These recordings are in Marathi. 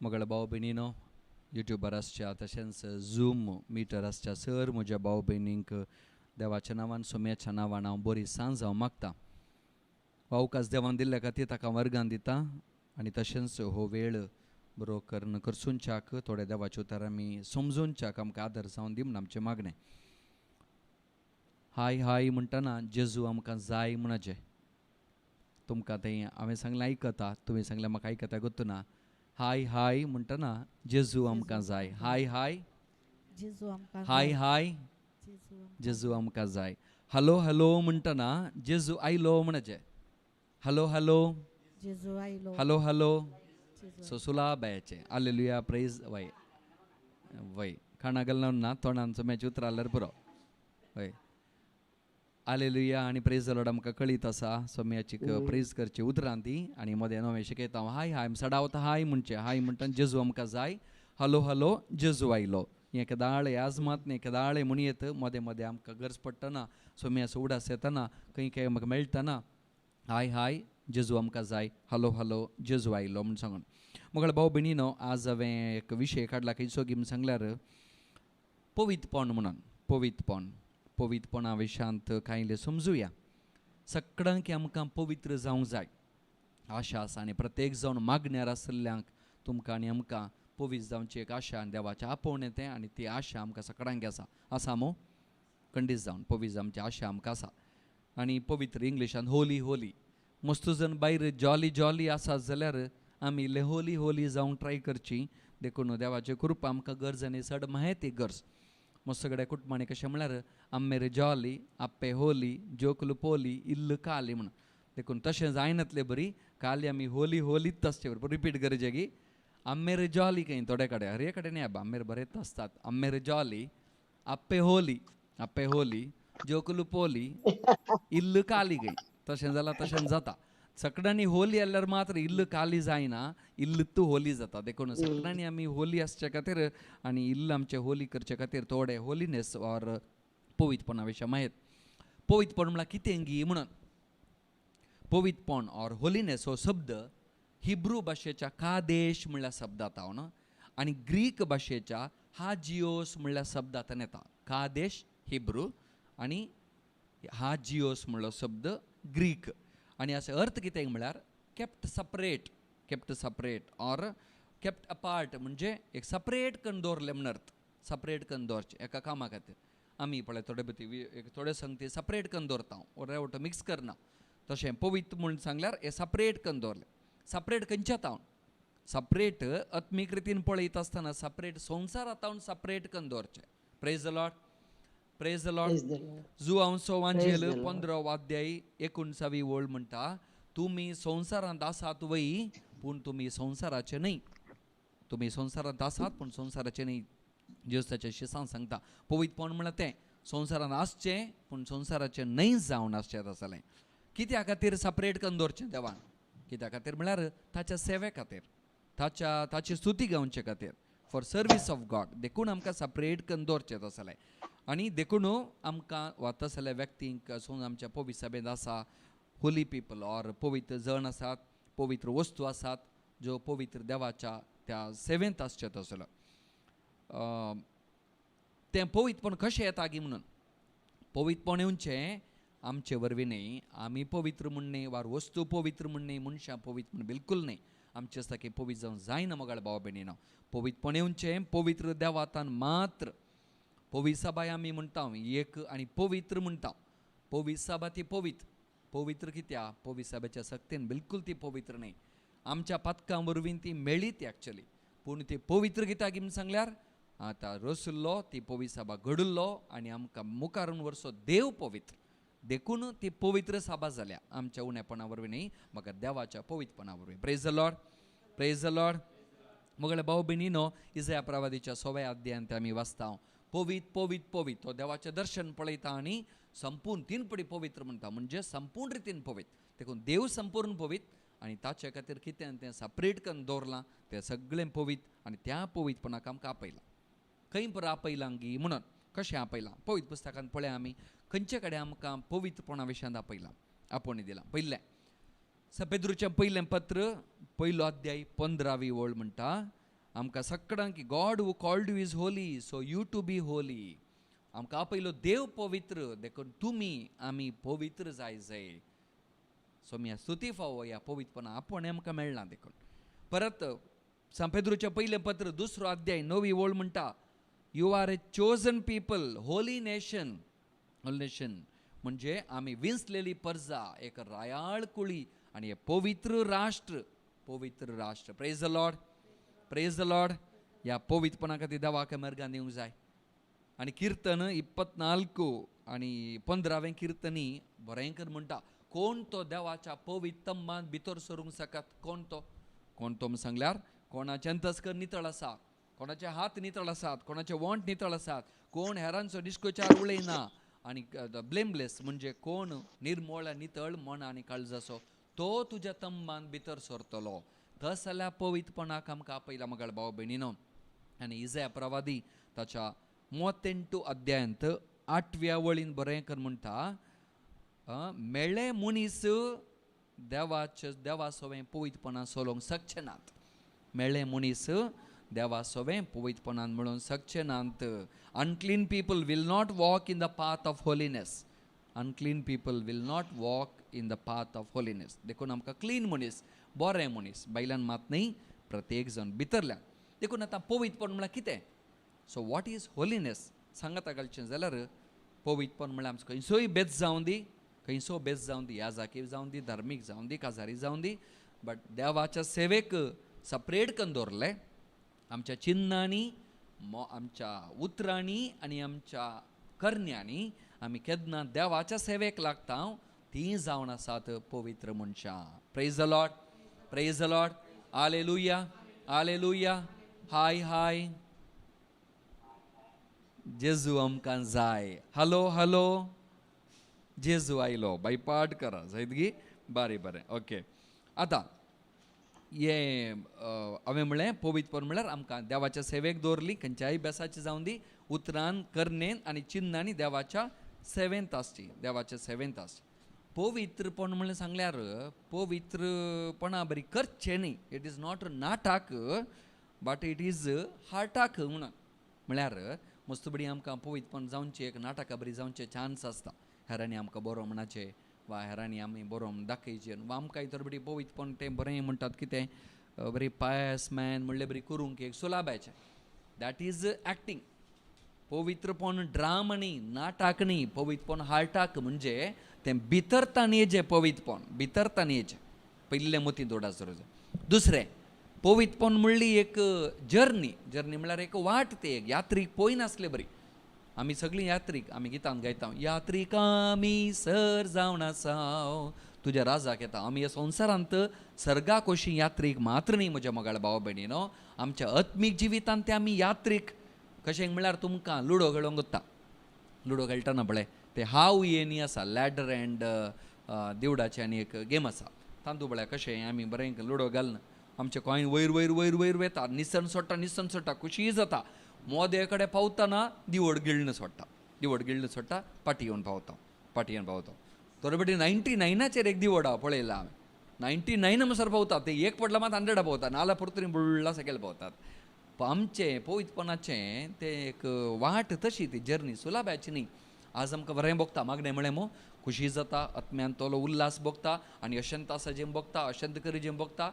मगळ भाव भयणीनो युट्यूबर आसच्या तशेंच झूम मिटर आसच्या सर म्हज्या भाव भयणींक देवाच्या नांवान सोम्याच्या नांवान हांव बरी सांज हांव मागतां. हो अवकाश देवान दिल्ल्या खातीर ताका वर्गान दिता आनी तशेंच हो वेळ बरो करसूनच्याक थोडे देवाचे उतर आमी समजूनच्याक आमकां आदर जावन दी म्हण आमचें मागणें. हाय हाय म्हणटना जेजू आमकां जाय म्हणाचें. तुमकां तें हांवें सांगलें आयकता, तुवें सांगलें म्हाका आयकता गोत्तू ना. हाय हाय म्हणटना जेजू आमकां जाय. हाय हाय हाय हाय जेजू आमकां जाय. हॅलो हॅलो म्हणटना जेजू आयलो म्हणाचें. हॅलो हॅलो हॅलो हॅलो सो सुलाबायाचें हालेलुया प्रेज वय वय खाणा गेलो ना तोंडांचो मॅच उतराल्यार पुरो वय हालेलुया आनी प्रेज लॉर्ड आमकां कळीत आसा सोम्याची प्रेज करची उतरां ती आनी मदें नवें शिकयता हाय हाय सडावता हाय म्हणचें. हाय म्हणटा जेजू आमकां जाय. हॅलो हॅलो जेजू आयलो. हें केदाळे आजमात न्ही केदाळे म्हण येत मदें मदें आमकां गरज पडटना सोम्याचो उडास येतना खंय खंय म्हाका मेळटना हाय हाय जेजू आमकां जाय. हॅलो हॅलो जेजू आयलो म्हण सांगून. मगळ भाव भयणीनो आज हांवें एक विशय काडला खंय सोगी म्हण सांगल्यार पवित्रपण म्हणून. पवित्रपणा विशयांत कांय इल्लें समजुया. सगळ्यांक आमकां पवित्र जावंक जाय आशा आसा आनी प्रत्येक जावन मागण्यार आसल्ल्यांक तुमकां आनी आमकां पवित्र जावची एक आशा आनी देवाचें आपोवणें तें आनी ती आशा आमकां सगळ्यांक आसा मो खंडीत जावन पवित्र जावची आशा आमकां आसा. आनी पवित्र इंग्लिशान होली होली मस्त जण भायर जॉली जॉली आसात जाल्यार आमी इल्ले होली होली जावंक ट्राय करची. देखून देवाची कृपा आमकां गरज आनी चड माहेत ती गरज. मस्त सगळ्या कुटुंबांनी कशें म्हळ्यार आम्मेर जॉली आप्पे होली जोकल पोली इल्ल काली म्हणून. देखून तशें जायनातलें बरी काली आमी होली होलीच आसचें बरोबर रिपीट करचें की आम्मेर जॉली खंय थोडे कडेन हर कडेन न्ही आबा आम्मेर बरेंच आसतात. आम्मेर जॉली आप्पे होली जोकल पोली इल्ल काली खंय तशें जाल्यार तशें जाता. सगळ्यांनी होली जाल्यार मात्र इल्ल काली जायना इल्ल होली जाता. देखून सगळ्यांनी आमी होली आसचे खातीर आनी इल्ल आमचे होली करचे खातीर थोडे होलीनेस ऑर पवित्रपणा विशय माहीत. पवित्रपण म्हळ्यार कितें गी म्हणून. पवित्रपण ऑर होलीनेस हो शब्द हिब्रू भाशेच्या कादेश म्हणल्या शब्दांत न्हू आनी ग्रीक भाशेच्या हाजिओस म्हणल्या शब्दांतल्यान येता. कादेश हिब्रू आनी हाजिओस म्हणलो शब्द ग्रीक आनी हाचो अर्थ कितें म्हळ्यार kept separate or kept apart म्हणजे एक सपरेट करून दवरलें म्हण अर्थ. सपरेट करून दवरचें एका कामा खातीर. आमी पळय थोडे संगती सपरेट करून दवरता ओरेवटो मिक्स करना. तशें पवित्र म्हूण सांगल्यार हें सपरेट करून दवरलें. सपरेट खंयच्यात हांव सपरेट आत्मीक रितीन पळयता आसतना सपरेट संवसारांत हांव सपरेट करून दवरचें. Praise the Lord praise the Lord. जुआंवचो वांजेल 15 अध्याय 19 ओळ म्हणटा तुमी संवसारांत आसात वय पूण तुमी संवसाराचे न्हय. तुमी संवसारांत आसात पूण संवसाराचे न्हय. जेस ताच्या शिसान सांगता पवित्रपण म्हळ्यार तें संवसारांत आसचें पूण संवसाराचें न्हय जावन आसचें आसलें. कित्या खातीर सपरेट करून दवरचें देवान. कित्या खातीर म्हळ्यार ताच्या सेवे खातीर ताची स्तुती गावचे खातीर फॉर सर्वीस ऑफ गॉड. देखून आमकां सपरेट करून दवरचें आसलें. आनी देखून आमकां वता जाल्या व्यक्तींक आमच्या पवित्र सभेंत आसा होली पीपल ऑर पवित्र जण आसात पवित्र वस्तू आसात ज्यो पवित्र देवाच्या त्या सेवेंत आसच्यो आसलो. तें पवित्रपण कशें येता गी म्हणून. पवित्रपण येवचें आमचे वरवीं न्ही. आमी पवित्र म्हूण न्ही वा वस्तू पवित्र म्हूण न्ही मनशां पवित्र म्हूण बिलकूल न्ही. आमचे आसता की पवित्र जावंक जायना मोगाळ भाव भयणीनो. पवित्रपण येवचें पवित्र देवातान मात्र. पवित्र सभा आमी म्हणटा एक आनी पवित्र म्हणटा. पवित्र सभा ती पवित्र कित्या पवित्र सभेच्या सक्तीन बिलकूल ती पवित्र न्ही. आमच्या पथकां वरवीं ती मेळ्ळी ती एक्चुली पूण ती पवित्र कित्याक म्हूण सांगल्यार आतां रचुल्लो ती पवित्र सभा घडुल्लो आनी आमकां मुखारून वर्सो देव पवित्र. देखून ती पवित्र सभा जाल्या आमच्या उणेपणा वरवीं न्ही म्हाका देवाच्या पवित्रपणा वरवीं. Praise the Lord praise the Lord. मगळे भाव भयणीनो इसाया प्रवादीच्या 6व्या अध्यायांत आमी वाचता पवित्र पवित्र पवित्र तो देवाचें दर्शन पळयता आनी संपूर्ण 3 पडी पवित्र म्हणटा म्हणजे संपूर्ण रितीन पवित्र. देखून देव संपूर्ण पवित्र आनी ताचे खातीर कितें तें सपरेट करून दवरलां तें सगळें पवित्र आनी त्या पवित्रपणाक आमकां आपयलां. खंय पर आपयलां गी म्हणून कशें आपयलां पवित्र पुस्तकांत पळय आमी खंयचे कडेन आमकां पवित्रपणा विशयांत आपयलां आपोवणी दिलां. पयलें पेद्रूचें पयलें पत्र 1 अध्याय 15वी ओळ म्हणटा आमकां सगळ्यांक की God who called you is holy so you to be holy. आमकां आपयलो देव पवित्र देखून तुमी आमी पवित्र जाय. सो मी स्तुती फावो ह्या पवित्रपणा आपण आमकां मेळना देखून. परत सांपेद्रूचें पयलें पत्र 2 अध्याय 9 ओळ म्हणटा you are a chosen people holy nation. म्हणजे आमी विंचलेली प्रजा, एक रायाळ कुळी आणि पवित्र राष्ट्र. Praise the Lord. ह्या पवित्रपणा खातीर देवाक मार्गान दिवंक जाय. आणि कीर्तन 24 आणि 15वें कीर्तनी बरेंकर म्हणटा कोण तो देवाच्या पवित्र तंबान भितर सरूंक शकत. कोण तो म्हण सांगल्यार कोणाचे अंतस्कर नितळ आसा, कोणाचे हात नितळ आसात, कोणाचे वोंट नितळ आसात, कोण हेरांचो दिश्कोचार उलयना आणि ब्लेमलेस म्हणजे कोण निर्मळ नितळ मन आनी काळजाचो तो तुज्या तंबान भितर सरतलो. तस जाल्यार पवित्रपणाक आमकां आपयला मगळ भाव भयणीनो. आनी इजाया प्रवादी ताच्या 38 अध्यायांत 8व्या वळीन बरेंकर म्हणटा मेळे मनीस देवा सोवें पवित्रपणान सोलोंक शकचे नात. मेळे मनीस देवा सोवें पवित्रपणान म्हणून शकचे नात. Unclean people will not walk in the path of holiness. Unclean people will not walk in the path of holiness. देखून आमकां क्लीन मनीस, बरें मनीस, बायलान मात न्ही, प्रत्येक जण भितरल्यान. देखून आतां पवित्रपण म्हळ्यार कितें? सो वॉट इज होलिनेस सांगता घालचें जाल्यार पवित्रपण म्हळ्यार आमचो खंयसोय बेज जावं दी, खंयसो बेज जावं दी, याजाकीव जावं दी, धार्मीक जावं दी, काजारी जावं दी, बट देवाच्या सेवेक सपरेट करून दवरले. आमच्या चिन्नांनी, आमच्या उतरांनी आनी आमच्या करण्यांनी आमी केन्ना देवाच्या सेवेक लागता ती जावन आसात पवित्र मनशां. Praise the Lord. हालेलुया. हाय जेजू आमकां जाय. हॅलो जेजू आयलो. बायपाट करा जायतगी. बरें ओके. आतां हे हांवें म्हळें पवित्रपण म्हळ्यार आमकां देवाच्या सेवेक दवरली, खंयच्याय बेसाची जावं दी, उतरान, करनेन आनी चिन्नांनी देवाच्या सेवेंत आसची. पवित्रपण म्हणलें सांगल्यार पवित्रपणा बरी करचें न्ही. इट इज नॉट नाटाक बट इट इज हार्टाक म्हणून. म्हळ्यार मस्त बडी आमकां पवित्रपण जावचें, एक नाटका बरी जावचें चान्स आसता. हेरांनी आमकां बरो म्हणचे वा हेरांनी आमी बरो दाखयचें वा आमकां तर बरी पवित्रपण तें बरें म्हणटात कितें बरी पायस मॅन म्हणलें बरी करूंक एक सुलाबाचें. That is acting. पवित्रपण ड्राम न्ही, नाटक न्ही. पवित्रपण हार्टाक म्हणजे तें भितरतान येजें पवित्रपण येजें. पयलें मतींत दवरचो. दुसरें पवित्रपण म्हणली एक जर्नी म्हळ्यार एक वाट. ते एक यात्रीक पळय नासले बरी. आमी सगळीं यात्रीक आमी गितां गायता यात्रीक आमी सर जावन आसाव तुज्या राजाक येता. आमी ह्या संवसारांत सर्गाक अशी यात्रीक मात्र न्ही म्हज्या मगाळ भाव भयणीनो. आमच्या आत्मीक जिवितांत ते आमी यात्रीक कशें म्हळ्यार तुमकां लुडो खेळोंक वता. लुडो खेळटना पळय ते हाव येनी आसा, लॅडर एंड देवडाचें आनी एक गेम आसा. तांतू पळय कशें आमी बरें लुडो घालना आमचे कॉइन वयर वेता, निसन सोडटा, खुशी जाता. मोदे कडेन पावतना दिवड गिळणं सोडटा, पाटी येवन पावता. तोरबटी 99चेर एक दिवड हांव पळयला. 99 म्हणसर पावता. ते एक पडला मात 100 पावता, नाल्या परतून बुडला सकयल पावतात. आमचें पवित्रपणाचें तें एक वाट तशी, ती जर्नी सुलाबाची न्ही. आज आमकां बरें भोगता मागणें म्हळें मो खुशी जाता, आत्म्यान तोलो उल्हास भोगता आनी अशंत आसा जें भोगता, अशंत करी जें भोगता.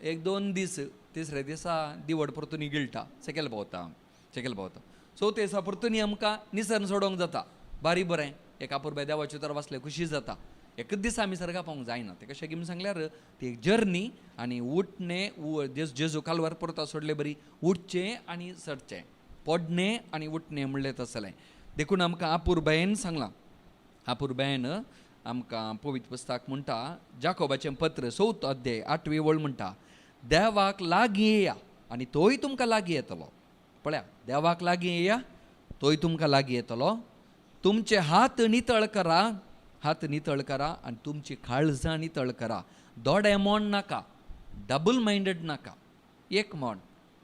1-2 दीस, तिसऱ्या दिसा दिवड परतून गिळटा, सकयल पावता. चवथे दिसा परतून आमकां निसर्ग सोडोंक जाता. बारी बरें एक आपुरबाय देवाचे उतर वाचले खुशी जाता. एकच दीस आमी सर्गा पावूंक जायना. ते कशें गिम सांगल्यार ती एक जर्नी. आनी उठणें जेजू कालवार परता सोडले बरी उठचें आनी सडचें, पडणें आनी उठणें म्हणलें तसलें. देखून आमकां आपुरबायेन सांगलां. आपुरबायेन आमकां पवित्र पुस्तक म्हणटा जाकोबाचें पत्र 4 अध्याय 8वी वळ म्हणटा देवाक लागीं येया आनी तोय तुमकां लागीं येतलो. पळया, देवाक लागीं येया तोय तुमकां लागीं येतलो. तुमचे हात नितळ करा आनी तुमची काळजां नितळ करा. दोडे मोण नाका, डबल मायंडेड नाका. एक मोण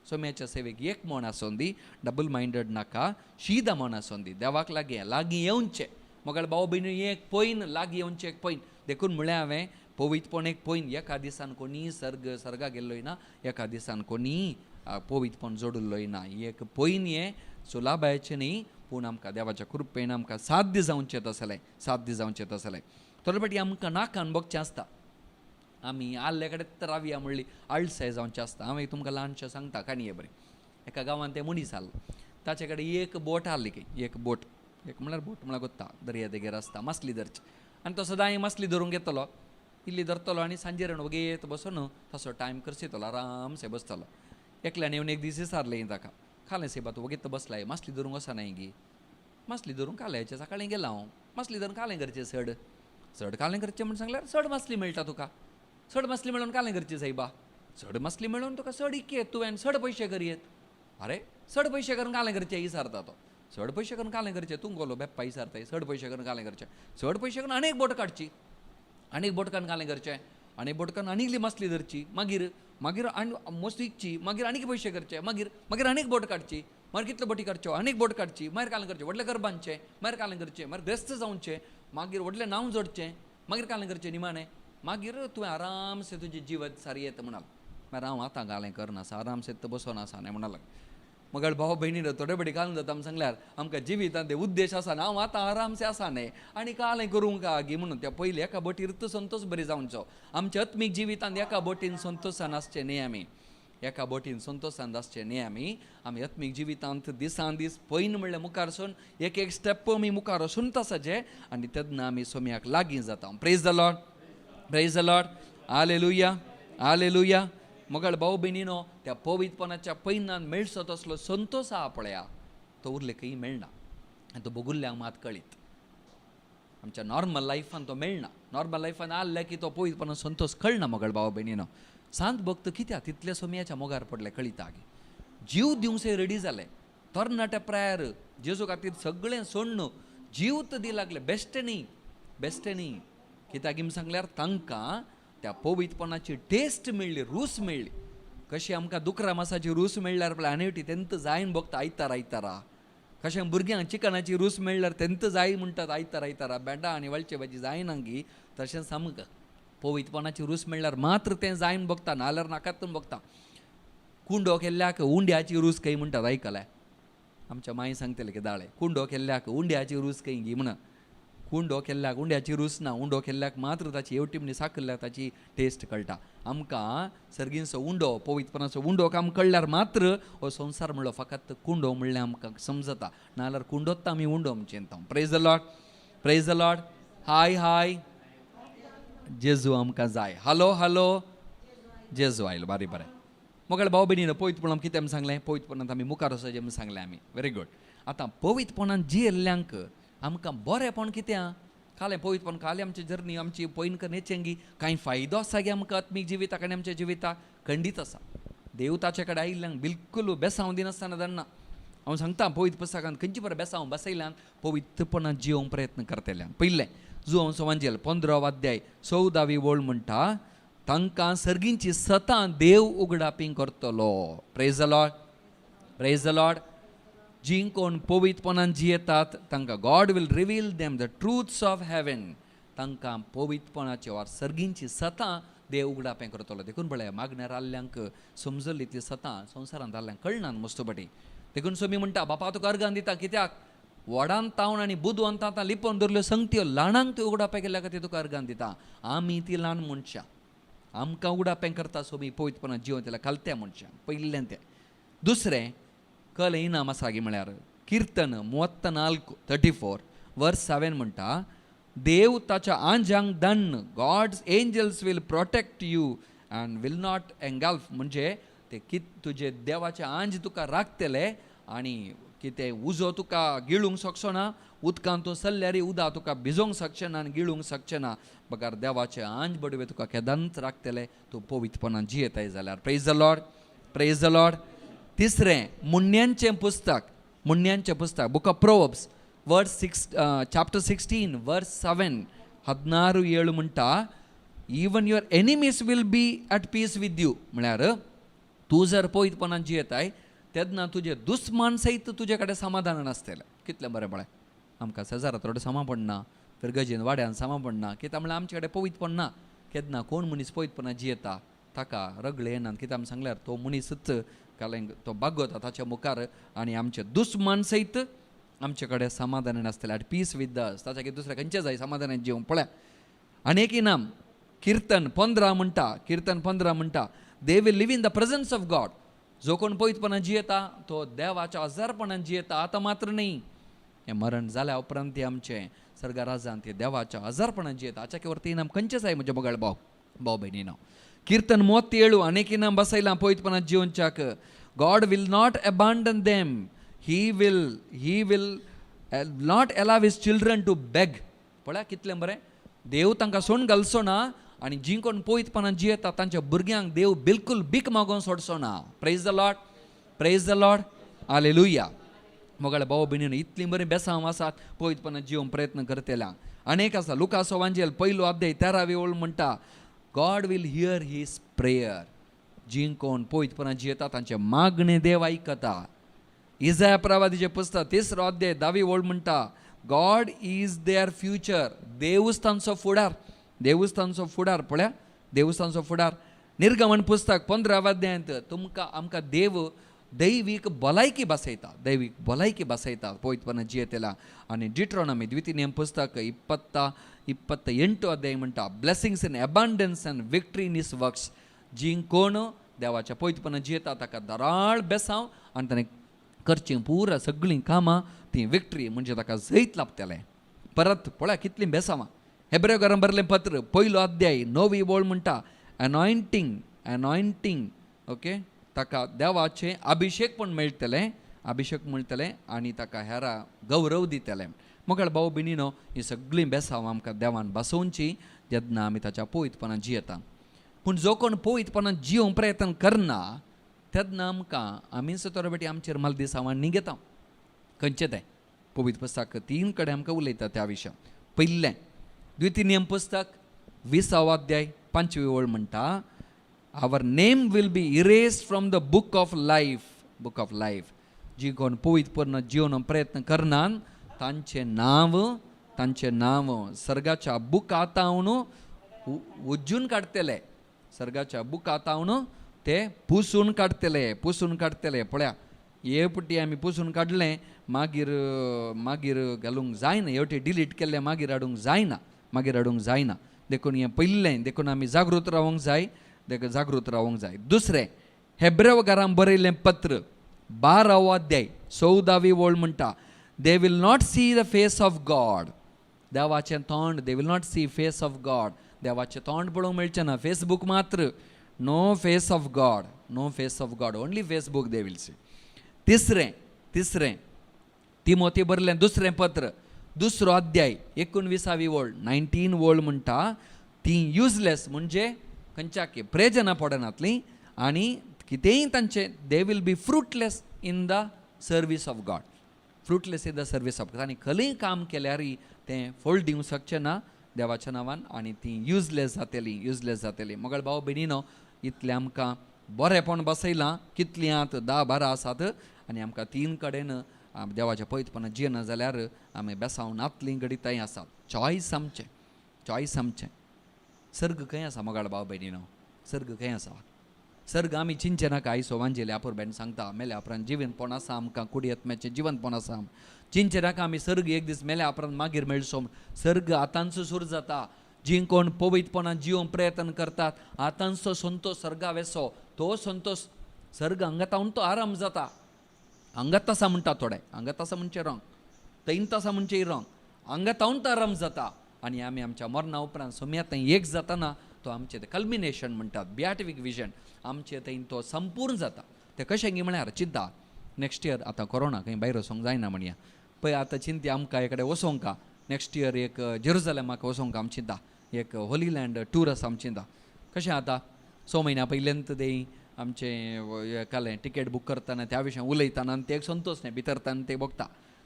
सोम्याच्या सेवेक एक मोण आसोन दी, डबल मायंडेड नाका, शीदा मोण आसोन दी. देवाक लागीं येवचें. मगळ भाव भयण एक पयन लागीं येवचें एक पयन. देखून म्हळें हांवें पवित्रपण एक पयन. एका दिसान कोणी सर्गा गेल्लोय ना, एका दिसान कोणी पवित्रपण जोडिल्लोय ना. ही एक पयलीं हें सुलाबायचें न्ही, पूण आमकां देवाच्या कृपेन आमकां साध्य जावचें तसलें. थोडे फावटी आमकां नाकान बगचें आसता. आमी आल्ले कडेन रावया म्हणली आळसाय जावचें आसता. हांव एक तुमकां ल्हानशें सांगता काणी बरें. एका गांवांत तें मनीस आसलो. ताचे कडेन एक बोट आसली एक बोट म्हळ्यार कोत्ता दर्या देगेर आसता मासली धरची. आनी तो सदां मासली धरूंक येतलो, इल्ली धरतलो आनी सांजेर वगेत बसून तसो टायम करसितलो, आरामसे बसतलो. एकल्यान येवन एक दीस विचारलें ताका, खालें सेबा तूं वगेत बसलाय, मासली धरूंक वचना गी. मासली धरूंक काल्याचे सकाळीं गेला हांव, मासली धरून कालें करचें चड कालें करचें म्हण सांगल्यार चड मासली मेळटा तुका. चड मासली मेळोवन कालें करचें सायबा. चड मासली मेळोवन तुका चड इकेत तुवें चड पयशे करयेत. अरे चड पयशे करून कालें करचें विचारता तो. चड पयशे करून कालें करचें तूं गोलो बेप्पा विचारताय. चड पयशे करून कालें करचें. चड पयशे करून आनीक बोट काडची, आनीक बोटकान कालें करचें, आनी बोटकान आनीकली मासली धरची, मागीर आनी मस्त इकची, मागीर आनीक पयशे करचे, मागीर आनीक बोट काडची, मागीर कितल्यो बोटी काडच्यो, आनीक बोट काडची, मागीर कालें करचें, व्हडलें घर बांदचें, मागीर कालें करचें, मागीर ग्रेस्त जावचें, मागीर व्हडलें नांव जोडचें, मागीर कालें करचें निमाणें, मागीर तुवें आरामसे तुजें जिवत सारी येता म्हणाल. मागीर हांव आतां कालें करनासा, आरामसे बसोन आसा न्ही म्हणाल. मगळ भाव भयणीन थोडे बडी कालून जाता सांगल्यार आमकां जिवितांत ते उद्देश आसा हांव आतां आरामसे आसा न्ही आनी कालें करूंक गी म्हणून त्या पयलीं एका बोटीर तो संतोश बरी जावचो. आमच्या आत्मीक जिवितांत एका बोटीन संतोशान आसचें न्ही आमी, एका बोटीन संतोशान आसचें न्ही आमी आत्मीक जिवितांत दिसान दीस पयन म्हणल्यार मुखार वचून एक एक स्टेप आमी मुखार वचूनच आसाचे आनी तेन्ना आमी सोम्याक लागीं जाता. Praise the Lord, praise the Lord, hallelujah, hallelujah. मगळ भाऊ भयणीनो त्या पवित्रपणाच्या पैनान मेळचो तसलो संतोश आहा पळया तो उरले खंय मेळना आनी तो भोगुल्ल्यांक मात कळीत. आमच्या नॉर्मल लायफान तो मेळना. नॉर्मल लायफान आसले की तो पवित्रपणान संतोश कळना. मगळ भाव भयणीनो सांत भक्त कित्याक तितले सोम्याच्या मोगार पडले कळिता गे. जीव दिवचे रेडी जाले, तरणाटे प्रायर जेजू खातीर सगळें सोडून जीव तर दी लागले. बेश्टे न्ही कित्याक म्हण सांगल्यार तांकां त्या पवित्रपणाची टेस्ट मेळ्ळी, रूच मेळ्ळी. कशी आमकां दुकरा मासाची रूच मेळ्ळ्यार पळय आनी तेंत जायन बगता आयतारा. कशें भुरग्यांक चिकनाची रूच मेळ्ळ्यार तेंत जाय म्हणटात आयतारा बेंडा आनी वळचे भाजी जायना गी. तशें सामकें पवित्रपणाची रूच मेळ्ळ्यार मात्र तें जायन बगता, नाल्यार नाकात बगता. कुंडो केल्ल्याक उंड्याची रूच खंय म्हणटात आयकल्या. आमच्या माई सांगतले की दाळे कुंडो केल्ल्याक उंड्याची रूच खंय गी म्हणून. कुंडो केल्ल्याक उंड्याची रूच ना, उंडो केल्ल्याक मात्र ताची एवटी साकरल्याक ताची टेस्ट कळटा. आमकां सर्गींचो उंडो पवित्रपणाचो उंडो काम कळ्ळ्यार मात्र हो संवसार म्हणलो फकत कुंडो म्हणलें आमकां समजता, नाल्यार कुंडोत आमी उंडो म्हणून चिंता. Praise the Lord, praise the Lord. हाय जेजू आमकां जाय. हलो जेजू आयलो. बरें मगळ भाव भयणीनो पवित्रपणान कितें सांगलें, पवित्रपणांत आमी मुखार वचचें म्हूण सांगलें आमी. Very good. आतां पवित्रपणान जियेल्ल्यांक आमकां बरेंपण कितें खालें पवित्रपण खालें आमची जर्नी आमची पयन कनेचेंगी कांय फायदो आसा गे आमकां आत्मीक जिविताक आनी आमच्या जिविताक खंडीत आसा. देव ताचे कडेन आयिल्ल्यांक बिलकूल बेसांव दिनासतना धाडना. हांव सांगता पवित्र पुस्तकांत खंयची बरें बेसांव बसयल्यान पवित्रपणान जियोंक प्रयत्न करतल्यान. पयलें जुवोवचो वांजेल 15 अध्याय 14वी ओळ म्हणटा तांकां सर्गींची सतां देव उगडापी करतलो. Praise the Lord, praise the Lord. जी कोण पवित्रपणान जियेतात तांकां God will reveal them the truths of heaven. तांकां पवित्रपणाचे वा सर्गींची सतां देव उगडापें करतलो. देखून पळय मागण्यार आल्ल्यांक समजली ती सतां संवसारांत आल्ल्यांक कळना मस्तपटी. देखून सोमी म्हणटा बापा तुका अर्गान दिता कित्याक वडान तावन आनी बुदवंतां लिपोवन धरल्यो संगत्यो ल्हानांक त्यो उगडापें केल्या खातीर तुका अर्गान दिता. आमी ती ल्हान मनशां, आमकां उगडापें करता सोमी पवित्रपणान जिवन दिल्या कालत्या मनशां. पयलें तें. दुसरें कल इनाम आसा गे म्हळ्यार किर्तन 34 वर्स 7 म्हणटा देव ताच्या आंजांक दण्ण. God's angels will protect you and will not engulf. म्हणजे ते तुजे देवाचे आंज तुका राखतले आनी कितें उजो तुका गिळूंक शकचो ना. उदकांत तूं सल्ल्यार उदक तुका भिजोवंक शकचें ना आनी गिळूंक शकचें ना. बगार देवाचे आंज बडवे तुका केदांत राखतले तूं पवित्रपणान जियेताय जाल्यार. Praise the Lord, praise the Lord. तिसरें मुन्यांचें पुस्तक बुक ऑफ प्रोवर्ब्स चॅप्टर 16 वर्स 7 16 म्हणटा even your enemies will be at peace with you. म्हळ्यार तूं जर पवित्रपणान जियेताय तेन्ना तुजे दुस्मान सयत तुजे कडेन समाधान नासतलें. कितलें बरें पळय. आमकां शेजारा थोडें सामा पडना, तर गजेन वाड्यान सामा पडना. कित्याक म्हळ्यार आमचे कडेन पवित्रपण ना. केन्ना कोण मनीस पवित्रपणान जियेता ताका रगळे येनात. कित्याक सांगल्यार तो मनीसच कारण तो बागोता ताच्या मुखार आनी आमचे दुस्मान सयत आमचे कडेन समाधान आसतलें. At peace with us. ताच्या कितें दुसरें खंयचें जाय समाधानान जिवंक. पळया आनी एक इनाम कीर्तन 15 म्हणटा they will live in the presence of God. जो कोण पवित्रपणान जियेता तो देवाच्या हजारपणान जियेता. आतां मात्र न्ही, हें मरण जाल्या उपरांत ते आमचें सर्गा राजांत ते देवाच्या हजारपणान जियेता. हाच्या वरती इनाम खंयचें जाय म्हजे मोगाळ भाव भयणीनो. कीर्तन 37 आनीक इनाम बसयलां पवित्रपणान जिवनच्याक. God will not abandon them. He will not allow his children to beg. पळया कितलें बरें. देव तांकां सोडून घालचो ना आनी जीं कोण पवित्रपणान जियेता तांच्या भुरग्यांक देव बिलकुल भीक मागोवन सोडचो ना. Praise the Lord, praise the Lord, hallelujah. मोगाळ भाव भयणीनो, इतलीं बरीं बेसांव आसात पवित्रपणान जिवंक प्रयत्न करतल्यांक. आनीक आसा लुकास वांजेल 1 अध्याय 13वी ओळ म्हणटा God will hear his prayer. जीं कोण पवित्रपणान जियेता तांचे मागणे देव आयकता. इजाया प्रवादीचें पुस्तक 3 अध्याय 10वी ओळ म्हणटा गॉड इज देअर फ्युचर. देवूच तांचो फुडार. देवस्थानचो फुडार. पळया देवस्थानचो फुडार. निर्गमन पुस्तक 15 अध्यायांत आमकां देव दैवीक भलायकी बसयता. दैवीक भलायकी बसयता पवित्रपणान जियेतेला. आनी डिट्रॉनॉमी द्वितीय नियम पुस्तक 28 अध्याय म्हणटा blessings in abundance and victory in his works. जीं कोण देवाच्या पवित्रपणान जियेता ताका धराळ बेसांव आनी ताणें करचीं पुरा सगळीं कामां ती विक्ट्री म्हणजे ताका जैत लाभतलें. परत पळया कितलीं बेसांवां. हेब्रेकारांक बरलें पत्र 1 अध्याय 9वी ओळ म्हणटा अनॉयंटींग ओके. ताका देवाचें अभिषेक पण मेळटलें आनी ताका हेरां गौरव दितलें. मोगाळ भाव भयणीनो, ही सगळीं बेसांव आमकां देवान बसोवची जेन्ना आमी ताच्या पवित्रपणान जियेता. पूण जो कोण पवित्रपणान जिवंक प्रयत्न करना तेन्ना आमी सतरा बेटी आमचेर मालदिसांवां घेता. खंयचें तें पवित्र पुस्तक 3 कडेन आमकां उलयता त्या विशयान. पयलें द्वितीय नियम पुस्तक 20 अध्याय 5वी ओळ म्हणटा our name will be erased from the book of life. जी कोण पवित्रपणान जिवन प्रयत्न करनात तांचें नांव सर्गाच्या बुकांतावन उज्जून काडटले. सर्गाच्या बुकांतावन ते पुसून काडटले. पळया हे पुटी आमी पुसून काडलें मागीर घालूंक जायना. हेवटे डिलीट केल्लें मागीर हाडूंक जायना. देखून हें पयलें देखून आमी जागृत रावंक जाय. दुसरें हेब्रेकारांक बरयलें पत्र 12 अध्याय 14वी ओळ म्हणटा they will not see the face of God. देवाचें तोंड they will not see face of God. देवाचें तोंड पळोवंक मेळचें ना. फेसबूक मात्र no face of God only Facebook they will see. तिसरें तिमोथी बरलें दुसरें पत्र 2 अध्याय 19वी ओळ 19 ओळ म्हणटा ती युजलेस म्हणजे खंयच्याक प्रयोजना पडनातलीं आनी कितेंय तांचें they will be fruitless in the service of God. तांणी खंयय काम केल्यारय तें फळ दिवंक शकचें ना देवाच्या नांवान आनी ती युजलेस जातली. मोगाळ भाव भयणीनो, इतलें आमकां बरेंपण बसयलां. कितल्यांत 10-12 आसात आनी आमकां 3 कडेन देवाच्या पवित्रपणान जियेना जाल्यार आमी बेसांव नातलीं घडिताय आसात. चॉयस आमचें. सर्ग खंय आसा मोगाळ भाव भयणीनो? सर्ग खंय आसा? सर्ग आमी चिंचे नाका. आयसो वांजेले आपुरबायन सांगता मेल्या उपरांत जिवनपण आसा आमकां. कुडी आत्म्याचें जिवनपण आसा. चिंचे नाका आमी सर्ग एक दीस मेल्या उपरांत मागीर मेळचो. सर्ग आतांचो सुरू जाता. जीं कोण पवित्रपणान जिवंक प्रयत्न करतात आतांचो संतोष सर्गा वेसो तो संतोष सर्ग हांगा तावन तो आराम जाता. हांगा तासा म्हणटा थोडे. हांगा तासा म्हणजे रॉंग. 3 तासा म्हणजे रॉंग. हांगा तावन तो आराम जाता आनी आमी आमच्या मरणा उपरांत सोम्या थंय एक जाताना तो आमचें तें कल्मिनेशन म्हणटात बियाटिफीक विजन आमचें थंय तो संपूर्ण जाता. तें कशें गी म्हळ्यार चिंता नेक्स्ट इयर आतां कोरोना खंय भायर वचोंक जायना म्हणया पळय. आतां चिंती आमकां हे कडेन वचोंक नेक्स्ट इयर एक जेरुसलेमाक वचोंक आमी चिंता. एक होली लँड टूर आसा आमी चिंता. कशें आतां 6 म्हयन्या पयलेंत तें आमचें कालें टिकेट बूक करतना त्या विशयान उलयतना आनी ते संतोश न्ही भितरताना ते बगता.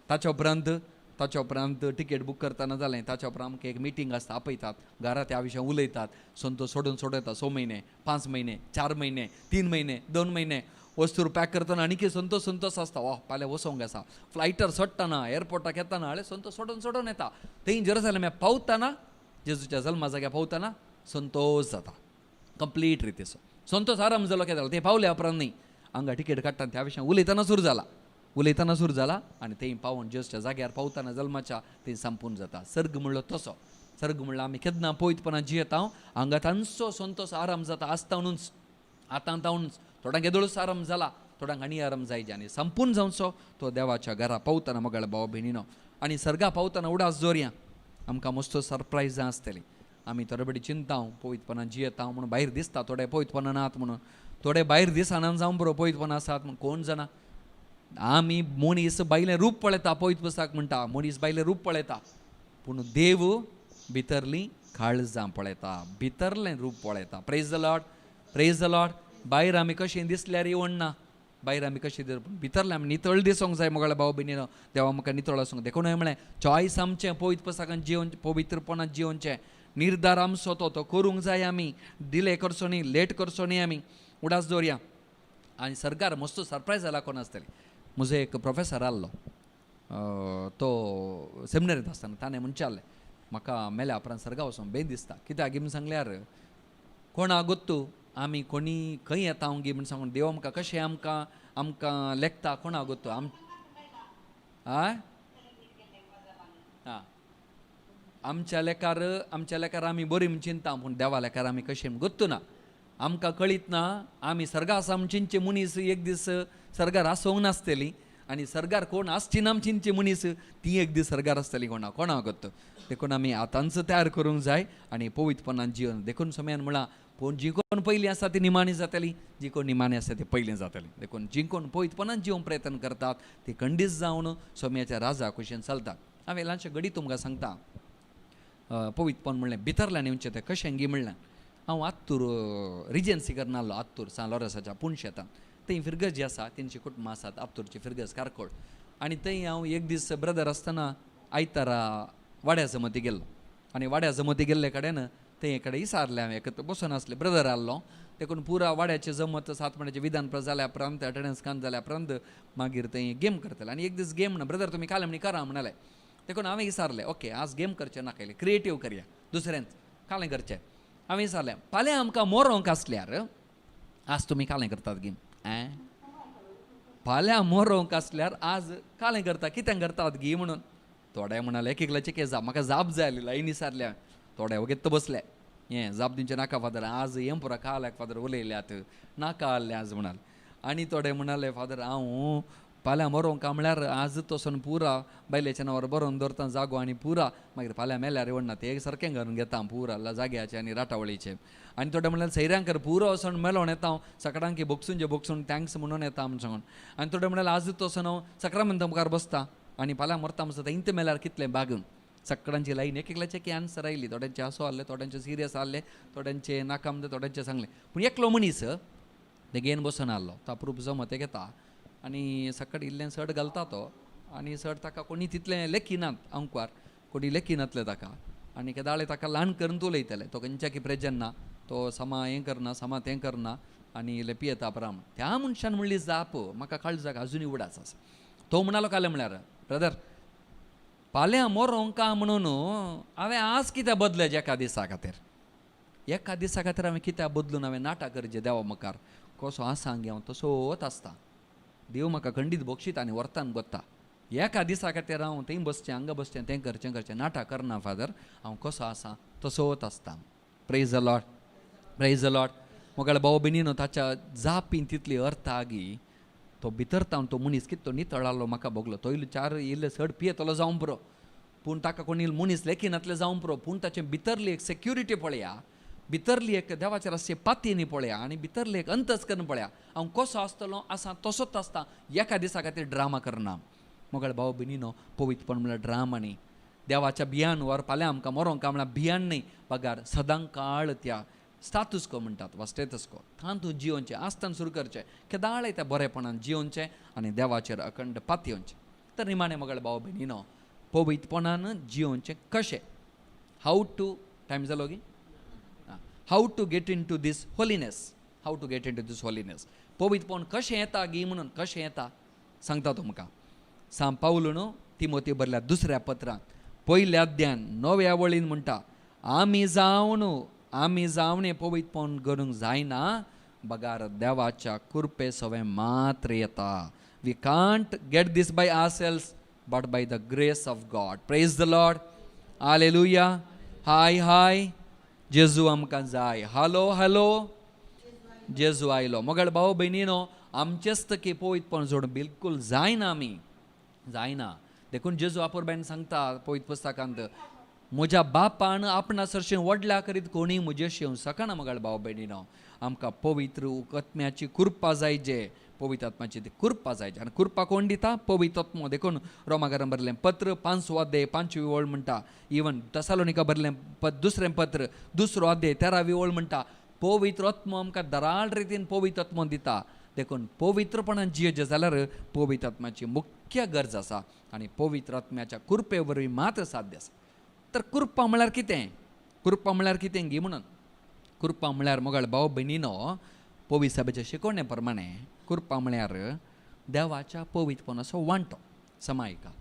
ताच्या उपरांत टिकेट बूक करतना जालें. ताच्या उपरांत आमकां एक मिटींग आसता आपयतात घरा त्या विशयान उलयतात. संतोश सोडून येता 6 म्हयने 5 म्हयने 4 म्हयने 3 म्हयने 2 म्हयने वस्तूर पॅक करतना आनीक संतोश आसता. वा फाल्यां वचोंक आसा. फ्लायटर सोडटाना एअरपोर्टाक येताना संतोश सोडून येता. थंय जेरुसलेमाक पावतना जेजूच्या जल्मा जाग्यार पावतना संतोश जाता कंप्लीट रितीचो. संतोश आराम जालो काय जालो तें पावल्या उपरांत न्ही हांगा टिकेट काडटा त्या विशयान उलयतना सुरू जाला आनी थंय पावून जस्ट जाग्यार पावतना जल्माच्या थंय संपून जाता. सर्ग म्हणलो तसो. सर्ग म्हणल्यार आमी केन्ना पवित्रपणान जियेता, हांगा तांचो संतोश आराम जाता आसतावनूच आतां तावनूच. थोड्यांक येदोळूच आराम जाला, थोड्यांक आनी आराम जायचे आनी संपून जावचो तो देवाच्या घरा पावतना मोगाळ भाव भयणीनो. आनी सर्गा पावतना उडास जोरया आमकां मस्तो सरप्रायजां आसतलीं. आमी थोडे बडी चिंताव पवित्रपणान जियेता म्हणून भायर दिसता थोडे पवित्रपणान आहात म्हणून, थोडे भायर दिसनान जावन बरो पवित्रपण आसात म्हणून कोण जाणा. आमी मनीस बायलें रूप पळयता, पवित्र पुस्तक म्हणटा मनीस बायलें रूप पळयता, पूण देव भितरलीं काळजां पळयता, भितरलें रूप पळयता. Praise the Lord, praise the Lord. भायर आमी कशीं दिसल्यार येवण ना, भायर आमी कशीं भितरलें आमी नितळ दिसोंक जाय मोगाळ भाव भयणीनो. देवा म्हाका नितळ आसूंक देखून हांवें म्हळें चॉयस आमचें पवित्र पुस्तकान जिवन पवित्रपणान जिवनचें निर्धार आमचो तो करूंक जाय. आमी डिले करचो न्ही, लेट करचो न्ही, आमी उडास दवरया. आनी सरकार मस्त सरप्रायज जाला कोण आसतली. म्हजो एक प्रोफेसर आहलो, तो सेमिनरींत आसतना ताणें म्हणचालें म्हाका मेल्या उपरांत सर्गा वचोंक बेन दिसता. कित्याक गी म्हण सांगल्यार कोणा गोत्तू आमी कोणी खंय येता गी म्हण सांगून देव आमकां कशें आमकां लेखता कोणा गोत्तू. आमच्या लेकार आमी बरी म्हण चिंता, पूण देवा लेकार आमी कशें म्हण गोत्तू ना. आमकां कळीत ना आमी सर्गा आसा म्हण चिंतचे मनीस एक दीस सर्गार आसोंक नासतली, आनी सर्गार कोण आसची ना चिंतचे मनीस ती एक दीस सर्गार आसतली कोणा गोत्त. देखून आमी आतांच तयार करूंक जाय आनी पवित्रपणान जिवन. देखून समयान म्हणला पूण जी कोण पयलीं आसा ती निमाणी जातली, जी कोण निमाणी आसा ती पयलीं जातली. देखून जी कोण पवित्रपणान जिवंक प्रयत्न करतात ती खंडीत जावन सोम्याच्या राजा कुशीन चलतात. हांवें ल्हानशें घडी तुमकां सांगता पवित्रपण म्हणलें भितरल्यान येवचें तें कशें गी म्हणलें. हांव आत्तूर रिजन्सी करनासलो, आत्तूर सान लॉरेन्साच्या पुंछ शेतान. थंय फिरगस जी आसा तेंची कुटुंबां आसात, आत्तूरची फिरगस कारकोळ. आनी थंय हांव एक दीस ब्रदर आसतना आयतारा वाड्या जमती गेल्लो. आनी वाड्या जमती गेल्ले कडेन थंय कडेन विचारलें हांवें, एक बसून आसले ब्रदर आहलो. देखून पुरा वाड्याचें जमत 7 म्हणाचें विधान जाल्या उपरांत अटेंडन्स कान जाल्या उपरांत मागीर थंय गेम करतले. आनी एक दीस गेम म्हणून ब्रदर तुमी काले म्हणी करा म्हणाले. देखून हांवें विचारलें ओके आज गेम करचें नाका, क्रिएटीव करया, दुसऱ्यांच कालें करचें. हांवें विचारलें फाल्यां आमकां मोरोंक आसल्यार आज तुमी कालें करतात गेम. फाल्यां मोरोंक आसल्यार आज कालें करता, कितें करतात गी म्हणून. थोडे म्हणाले एक एकल्याचे केस म्हाका जाप जाय आसली, लायनी विचारल्या. थोडे वगेत बसले हें जाप दिवचें नाका फादर, आज हें पुरा काल्याक फादर उलयल्यात नाका आहलें आज म्हणाले. आनी थोडे म्हणाले फादर हांव फाल्यां मरोंक म्हळ्यार आज तोसून पुरा बायलेच्या नांवार बरोवन दवरता जागो आनी पुरा मागीर फाल्यां मेल्यार येवना ते एक सारकें घालून घेता पुरा जाग्याचें आनी राटावळीचें. आनी थोडे म्हळ्यार सैऱ्यांकर पुरो वचोन मेलोन येता हांव सकाळांकी बोगसून थँक्स म्हणून येता म्हूण सांगून. आनी थोडे म्हळ्यार आज तोसून हांव सक्रामेंत मुखार बसता आनी फाल्यां मरता म्हणटा इंत मेल्यार कितलें बागून. सकाळांची लायन एक एकल्याचे की आन्सर आयली, थोड्यांचे आसो आहले, थोड्यांचे सिरियस आहले, थोड्यांचे नाका म्हणटा थोड्यांचे सांगले. पूण एकलो मनीस ते घेवन बसून आहलो, तो अप्रूप जमत ते घेता आनी सकाळी इल्लें सट घालता तो. आनी सट ताका कोणी तितलें लेखिनात अंकवार, कोणी लेखिनातले ताका. आनी केदाळे ताका ल्हान करून उलयतले, तो खंयच्या की प्रेजन ना, तो समा हें करना समा तें करना आनी इल्लें पियेता प्राम. त्या मनशान म्हणली जाप म्हाका काळजाक अजुनूय उडास आसा. तो म्हणालो काले म्हळ्यार ब्रदर फाल्यां मोरोंक म्हणून हांवें आज कित्याक बदलें एका दिसा खातीर. एका दिसा खातीर हांवें कित्याक बदलून हांवें नाटक करचें देवा मुखार. कसो आसा गे हांव तसोच आसता. देव म्हाका खंडीत बक्षीत आनी वर्तान गोत्ता. एका दिसा खातीर हांव थंय बसचें हांगा बसचें तें करचें नाटक करना फादर, हांव कसो आसा तसोच आसता. Praise the Lord, praise the Lord. मोगाळ भाव भयणीनो ताच्या जापीन तितली अर्थ आगी तो भितर तावन तो मनीस कितें तो नितळालो म्हाका बगलो. तो इल्लो 4 इल्ले सड पियेतलो जावं पुरो, पूण ताका कोणी मनीस लेखिनातले जावं पुरो, पूण ताचे भितरली एक सेक्युरिटी पळया, भितरली एक देवाचेर आसचे पातयेनी पळया आनी भितरली एक अंतस्करण पळया. हांव कसो आसतलो आसा तसोच आसता. एका दिसा खातीर ड्रामा करना. मोगाळ भाव भयणीनो पवित्रपण म्हळ्यार ड्रामा न्ही. देवाच्या बियान वर फाल्यां आमकां मरोंक म्हळ्यार बियान न्ही पगार सदां काळ त्या स्टातूस को म्हणटात वा स्टेटस को तातूंत जिवनचें आसतना सुरू करचें, केदाळे त्या बरेपणान जिवनचें आनी देवाचेर अखंड पातयेवचें. तर निमाणें मोगाळ भाव भयणीनो पवित्रपणान जिवनचें कशें, हाऊ टू टायम जालो गी, how to get into this holiness, how to get into this holiness. पवित्रपण कशें येता गी म्हणून कशें येता सांगता तुमकां. सांग पावलून तिमोथी बरल्या 2ऱ्या पत्रांत 1ल्या अध्यायान 9व्या वळीन म्हणटा आमी जावन हें पवित्रपण करूंक जायना बगार देवाच्या कृपे सवय मात्र येता. We can't get this by ourselves but by the grace of God. Praise the Lord. Hallelujah. हाय हाय जेजू आमकां जाय. हालो हालो जेजू आयलो. मोगळ भाऊ बहिणीनो, आमचेच की पवित्रपण जोडून बिलकुल जायना आमी, जायना. देखून जेजू आपुरबायन सांगता पवित्र पुस्तकांत, म्हज्या बापान आपणा सरशें व्हडल्या करीत कोणी म्हजेशी येवं सकना. मोगळ भाऊ बहिणीनो, आमकां पवित्र आत्म्याची कृपा जाय. जे पवित्र आत्म्याची ती कृपा जाय. आनी कृपा कोण दिता? पवित्र आत्मो. देखून रोमाकारान बरलें पत्र 5 अध्याय 5 ओळ म्हणटा. इवन तेसालोनिका बरलें दुसरें पत्र 2 अध्याय 13 ओळ म्हणटा, पवित्र आत्मो आमकां दराळ रितीन पवित्र आत्मो दिता. देखून पवित्रपणान जियेचें जाल्यार पवित्र आत्म्याची मुख्य गरज आसा. आनी पवित्र आत्म्याच्या कृपे वरवीं मात्र साध्य आसा. तर कृपा म्हळ्यार कितें? कृपा म्हळ्यार कितें गी म्हणून? कृपा म्हळ्यार मोगळ भाव भयणीनो, पवित्र सभेच्या शिकवणे प्रमाणे कृपा म्हळ्यार देवाच्या पवित्रपणाचो वांटो. समायिका,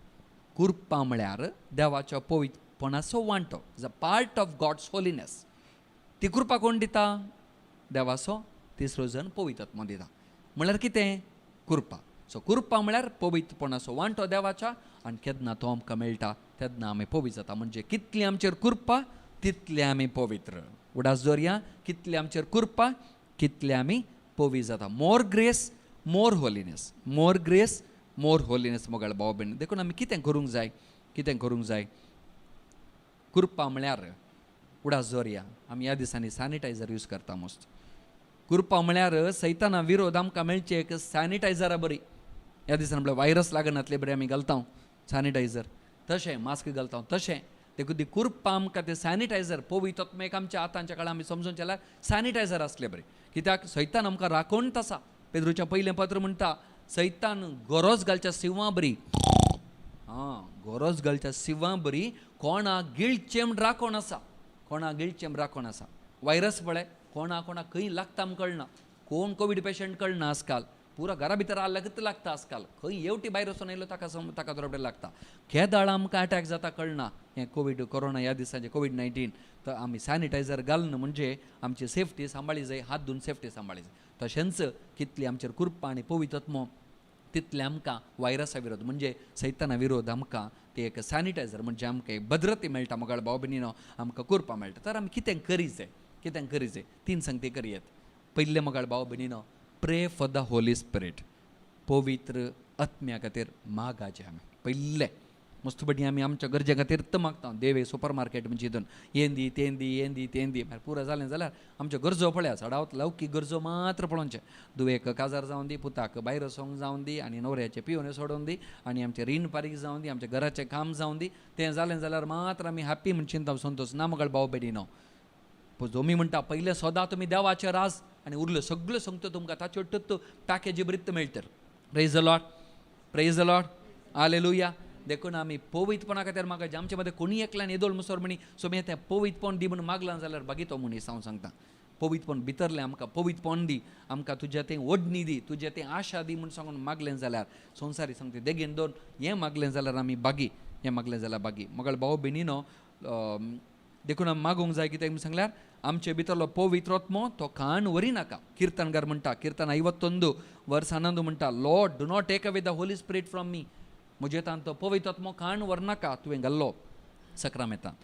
कृपा म्हळ्यार देवाच्या पवित्रपणाचो वांटो. Is a part of God's holiness. ती कृपा कोण दिता? देवाचो तिसरो जण पवित्र आत्मो दिता. म्हळ्यार कितें? कृपा. सो कृपा म्हळ्यार पवित्रपणाचो वांटो देवाच्या. आनी केन्ना तो आमकां मेळटा तेन्ना आमी पवित्र जाता. म्हणजे कितली आमचेर कृपा तितले आमी पवित्र. उडास दवरया, कितली आमचेर कृपा कितले आमी पवित्र जाता. मोर ग्रेस मोर होलिनेस. मोर ग्रेस मोर होलिनेस. मोगळ भाव भयण, देखून आमी कितें करूंक जाय? कितें करूंक जाय? कृपा म्हळ्यार उडास दवरया, आमी ह्या दिसांनी सॅनिटायझर यूज करता मोस्ट. कृपा म्हळ्यार सैताना विरोध आमकां मेळचे एक सॅनिटायझरा बरी. ह्या दिसांनी म्हळ्यार वायरस लागनातले बरे आमी घालता सॅनिटायझर. तशें मास्क घालता तशें. देखून ती कृपा आमकां ते सॅनिटायझर पवित्र आत्मो एक आमच्या आतांच्या काळांत आमी समजून जाल्यार सॅनिटायझर आसले बरे. कित्याक सैतान आमकां राखोवंत आसा. पेद्रूच्या पयलें पत्र म्हणटा, सैतान गरज घालच्या सिंवा बरी, गरज घालच्या सिंवा बरी कोणाक गिळचें म्हण राखोवन आसा. कोणाक गिळचें म्हण राखोवन आसा. वायरस पळय, कोणाक खंय लागता आमकां कळना. कोण कोवीड पेशंट कळना आजकाल. पुरो घरा भितर आसल्यार लागता आजकाल. खंय येवटी भायर वचून येयलो ताका बरोबर लागता. केदाळ आमकां अटॅक जाता कळना. हें कोवीड कोरोना ह्या दिसाचें कोवीड-19. तर आमी सॅनिटायझर घालन म्हणजे आमची सेफ्टी सांबाळी जाय. हात धुवन सेफ्टी सांबाळी जाय. तशेंच कितली आमचेर कृपा आनी पवित्र आत्मो तितले आमकां वायरसा विरोध म्हणजे सैताना विरोध आमकां ते एक सॅनिटायझर म्हणजे आमकां एक भद्रती मेळटा. मोगळ भाव भयणीनो, आमकां करपा मेळटा. तर आमी कितें करी जाय? कितें करी जाय? 3 संगती करयेत. पयले मोगळ भाव भयणीनो, प्रे फॉर द होली स्पिरीट. पवित्र आत्म्या खातीर मागाचें आमी. पयले मस्त बडी आमी आमच्या गरजे खातीर मागता. देवे सुपर मार्केट म्हणजे हितून हें दी तें दी हें दी तें दी. पुरो जालें जाल्यार आमच्यो गरजो पळया. सडावत लौकीक गरजो मात्र पळोवचे. दुवेक काजार जावन दी, पुताक भायर वचोंक जावन दी, आनी न्हवऱ्याचे पिवणे सोडून दी, आनी आमचें रीण फारीक जावन दी, आमच्या घराचें काम जावन दी. तें जालें जाल्यार मात्र आमी हॅप्पी म्हण चिंता संतोश ना. मोगळ भाव भयणीनो, जोमी म्हणटा पयले सदां तुमी देवाचे रास आनी उरल्यो सगळ्यो संगत्यो तुमकां ताच्यो टत्तो पॅकेजी बरीत मेळटर. Praise the Lord. Praise the Lord. Hallelujah. देखून आमी पवित्रपणा खातीर मागचे. आमचे मदें कोणी एकल्यान येदोळ मुसोर म्हणी सोमी तें पवित्रपण दी म्हणून मागलां जाल्यार बागी तो मनीस हांव सांगता. पवित्रपण भितरलें आमकां पवित्रपण दी. आमकां तुजें तें ओडणी दी, तुजें तें आशा दी म्हूण सांगून मागलें जाल्यार संवसारी सांगता देगेन दोन हें मागलें जाल्यार आमी बागी. हें मागलें जाल्यार बागी. मोगळ भाव भयणीनो, देखून आमी मागूंक जाय. कित्याक सांगल्यार आमचे भितरलो पवित्र आत्मो तो खाण वरिनाका. किर्तनकार म्हणटा, किर्तन 51 वर्स 11 म्हणटा, Lord do not take away the Holy Spirit from me. म्हजे तान तो पवित्र आत्मो खाण व्हरनाका तुवें घाल्लो सक्रामेंतान.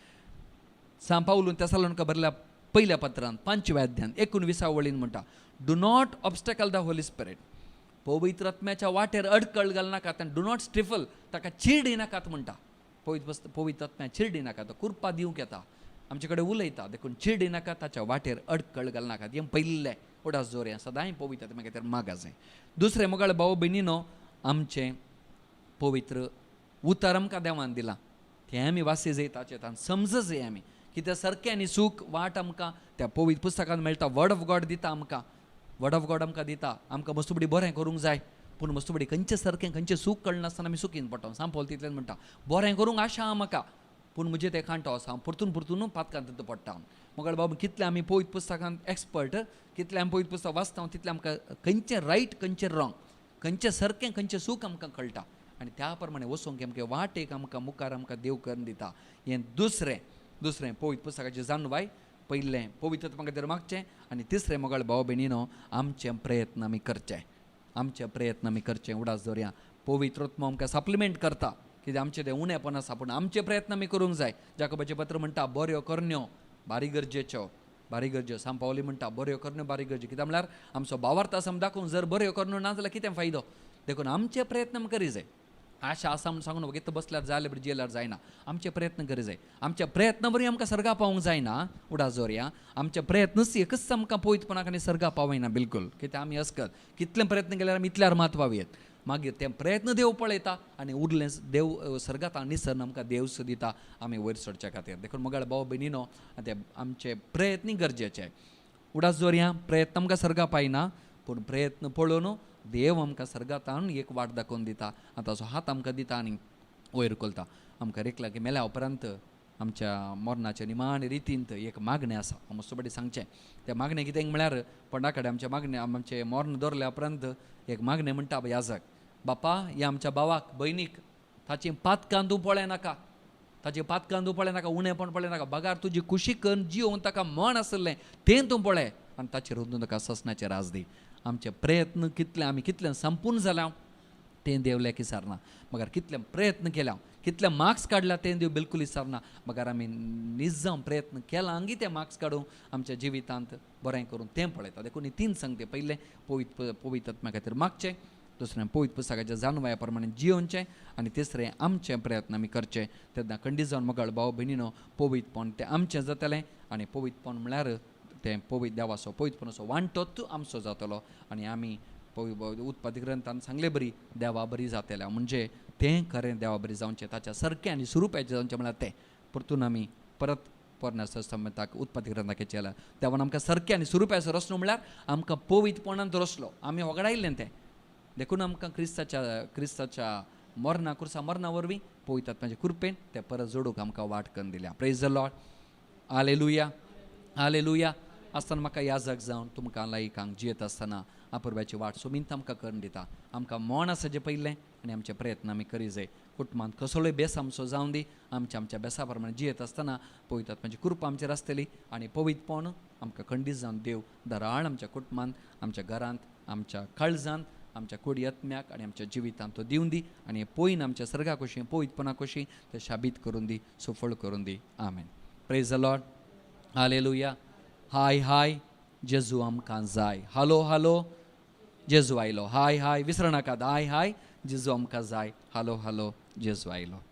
सान पावलून तेसालोनिका बरल्या पयल्या पत्रांत 5व्या अध्यायान 19व्या वळीन म्हणटा, do not obstacle the Holy spirit. पवित्र आत्म्याच्या वाटेर अडकळ घालनाकात आनी डू नॉट स्ट्रिफल, ताका चीड दिनाकात म्हणटा. पवित्र आत्म्या चीड दिनाका. तो कृपा दिवंक येता, आमचे कडेन उलयता. देखून चीड दिनाका, ताच्या वाटेर अडकळ घालनाकात. हें पयलें उडास दवरया. सदांय पवित्र आत्म्या खातीर मागा जाय. दुसरें मोगळ भाव भयणीनो, आमचें पवित्र उतर आमकां देवान दिलां. तें आमी वासी जाय ताचें तान समज जाय आमी. कित्याक सारकें आनी सूख वाट आमकां त्या पवित्र पुस्तकांत मेळटा. वर्ड ऑफ गॉड दिता आमकां. वर्ड ऑफ गॉड आमकां दिता. आमकां मस्तुबडी बरें करूंक जाय. पूण मस्तुबडी खंयचें सारकें खंयचें सूख कळनासतना आमी सुखीन पडटा. सांपोल तितलें म्हणटा बरें करूंक आशा आहा म्हाका, पूण म्हजें तें खांटो आसा. हांव परतून पातकांत पडटा. मोगळ बाबा, कितलें आमी पवित्र पुस्तकांत एक्सपर्ट, कितलें आमी पवित्र पुस्तक वाचता तितलें आमकां खंयचें रायट खंयचें रॉंग, खंयचें सारकें खंयचें सूख आमकां कळटा. आनी त्या प्रमाणे वचूंक आमकां वाटेक आमकां मुखार आमकां देव करून दिता. हें दुसरें पवित्र पुस्तकाची जाणवाय. पयलें पवित्र आत्मा खातीर मागचें आनी तिसरें मोगाळ भाव भयणीनो आमचे प्रयत्न आमी करचे. आमचे प्रयत्न आमी करचे. उडास दवरया. पवित्र आत्मा आमकां सप्लिमेंट करता कित्याक आमचें तें उणेंपण आसा पूण आमचे प्रयत्न आमी करूंक जाय. जाकोबाचें पत्र म्हणटा बऱ्यो करण्यो बारी गरजेच्यो. बारी गरज्यो. सांत पावली म्हणटा बऱ्यो करण्यो बारी गरज्यो. कित्याक म्हळ्यार आमचो भावार्थ आसा दाखोवन जर बऱ्यो करण्यो ना जाल्यार कितें फायदो. देखून आमचे प्रयत्न आमी करी जाय. आशा आसा म्हूण सांगून वगीत बसल्यार जाले बरी जेल्यार जायना. आमचे प्रयत्न करी जाय. आमच्या प्रयत्न बरी आमकां सर्गा पावूंक जायना. उडास दवरया. आमचे प्रयत्नच एकच आमकां पवित्रपणाक आनी सर्गा पावयना बिलकूल. कित्याक आमी असकत कितले प्रयत्न केल्यार आमी इतल्यार मात पावयेत. मागीर ते प्रयत्न देव पळयता आनी उरलें देव सर्गात निसर्न आमकां देव दिता आमी वयर सरच्या खातीर. देखून मोगाळ भाव भयणीनो ते आमचे प्रयत्न गरजेचे. उडास दवरया. प्रयत्न आमकां सर्गा पायना पूण प्रयत्न पळोवन देव आमकां सर्गांत एक वाट दाखोवन दिता. ताचो हात आमकां दिता आनी वयर कोलता. आमकां रेखला की मेल्या उपरांत आमच्या मरणाच्या निमाणे रितींत एक मागणें आसा. हांव मस्तपडी सांगचें. तें मागणें कितें म्हळ्यार पंडा कडेन आमच्या मागणें आमचें मरण दवरल्या उपरांत एक मागणें म्हणटा याजक बापा ह्या आमच्या भावाक भयणीक ताची पातकां तूं पळय नाका. ताची पातकां तूं पळय नाका. उणेंपण पळय नाका. बगार तुजी खुशी करून जिवन ताका मन आसलें तें तूं पळय आनी ताचेर वचून ताका ससनाचें राज दी. आमचे प्रयत्न कितले आमी कितले संपूर्ण जाल्या तें देव लेक विचारना. मगर कितले प्रयत्न केल्या कितले मार्क्स काडल्या तें देव बिलकूल विचारना. मगर आमी निजाम प्रयत्न केला अंगी ते मार्क्स काडून आमच्या जिवितांत बरें करून तें पळयता. देखून ही तीन संगती. पयलें पवित्र आत्म्या खातीर मागचें. दुसरें पवित्र पुस्तकाच्या जाणवाया प्रमाणे जियोवचें आनी तिसरें आमचे प्रयत्न आमी करचे. तेन्ना खंडीत जावन मोगाळ भाव भयणीनो पवित्रपण तें आमचें जातलें आनी पवित्रपण म्हळ्यार तें पवित्र देवाचो पवित्रपणाचो वांटोच आमचो जातलो आनी आमी उत्पत्ती ग्रंथान सांगलें बरी देवा बरी जातल्या म्हणजे तें खरें देवा बरी जावचें ताच्या सारकें आनी स्वरुपाचें जावचें म्हळ्यार तें परतून आमी परत पोरण्यासंबंधाक उत्पत्ती ग्रंथाक केला. देवान आमकां सारकें आनी स्वरुपाचो रचलो म्हळ्यार आमकां पवित्रपणांत रचलो. आमी वगडायल्लें तें. देखून आमकां क्रिस्ताच्या मरणा कुर्सा मरणा वरवीं पवित्र आत्म्याचे कृपेन तें परत जोडूंक आमकां वाट करून दिल्या. Praise the Lord. Hallelujah. Hallelujah. आसतना म्हाका याजक जावन तुमकां लायकांक जियेत आसतना आपुरब्याची वाट सोबीत आमकां करून दिता. आमकां मोन आसा जें पयलें आनी आमचे प्रयत्न आमी करी जाय. कुटुंबांत कसलोय बेस आमचो जावन दी. आमच्या बेसा प्रमाणे जियेत आसतना पवित्र आत्म्याची कृपा आमचेर आसतली आनी पवित्रपण आमकां खंडीत जावन देव दराळ आमच्या कुटुंबांत आमच्या घरांत आमच्या काळजांत आमच्या कुडी आत्म्याक आनी आमच्या जिवितांत तो दिवन दी आनी पयन आमच्या सर्गा कशी पवित्रपणा कशी ते शाबीत करून दी सफळ करून दी. Amen. Praise the Lord. Hallelujah. हाय हाय जेजू आमकां जाय. हालो हालो जेजू आयलो. हाय हाय विसरनाकात. हाय हाय जेजू आमकां जाय. हालो हालो जेजू आयलो.